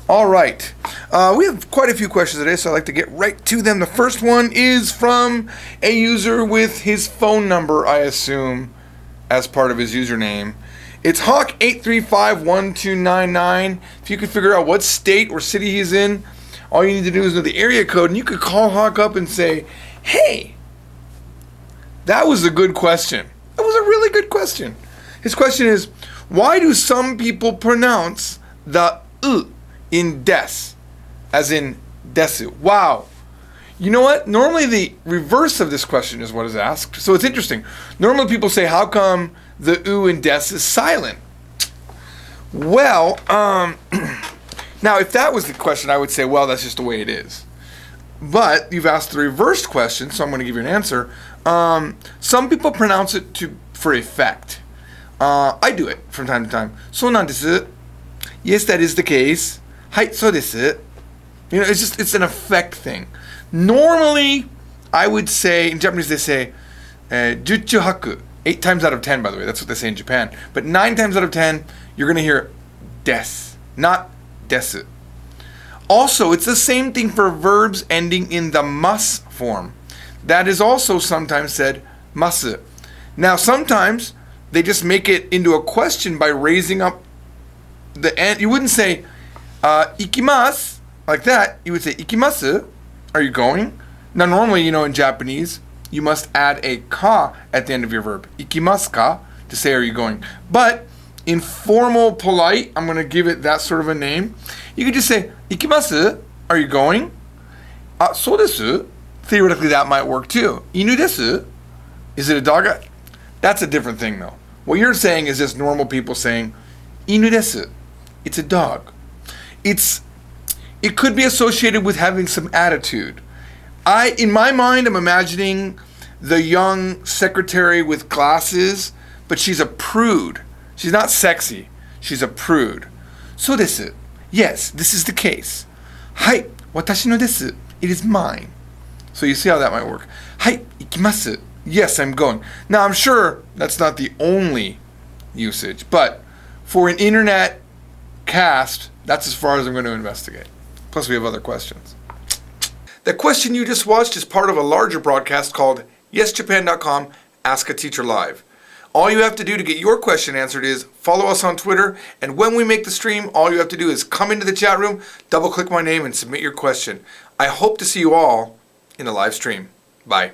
All right. We have quite a few questions today, so I'd like to get right to them. The first one is from a user with his phone number, I assume, as part of his username. It's Hawk8351299. If you could figure out what state or city he's in, all you need to do is know the area code, and you could call Hawk up and say, hey, that was a good question. That was a really good question. His question is, why do some people pronounce the in des, as in DESU? Wow. You know what? Normally the reverse of this question is what is asked. So it's interesting. Normally people say, how come the U in des is silent? Well, now if that was the question, I would say, well, that's just the way it is. But you've asked the reversed question, so I'm going to give you an answer. Some people pronounce it for effect. I do it from time to time. そうなんです. Yes, that is the case. はい、そうです. You know, it's an effect thing. Normally, I would say, in Japanese they say, 十中八九, 8 times out of 10, by the way, that's what they say in Japan. But 9 times out of 10, you're going to hear des, not desu. Also, it's the same thing for verbs ending in the mas form. That is also sometimes said masu. Now, sometimes they just make it into a question by raising up the end. You wouldn't say, ikimasu, like that. You would say, ikimasu, are you going? Now, normally, in Japanese, you must add a ka at the end of your verb. Ikimasu ka, to say, are you going? But in formal, polite, I'm going to give it that sort of a name. You could just say, ikimasu, are you going? So desu. Theoretically, that might work too. Inu desu. Is it a dog? That's a different thing, though. What you're saying is just normal people saying, inu desu. It's a dog. It could be associated with having some attitude. In my mind, I'm imagining the young secretary with glasses, but she's a prude. She's not sexy. She's a prude. So desu. Yes, this is the case. Hai, watashi no desu. It is mine. So you see how that might work. Hai, ikimasu. Yes, I'm going. Now, I'm sure that's not the only usage, but for an internet cast, that's as far as I'm going to investigate. Plus, we have other questions. The question you just watched is part of a larger broadcast called YesJapan.com Ask a Teacher Live. All you have to do to get your question answered is follow us on Twitter, and when we make the stream, all you have to do is come into the chat room, double-click my name, and submit your question. I hope to see you all in the live stream. Bye.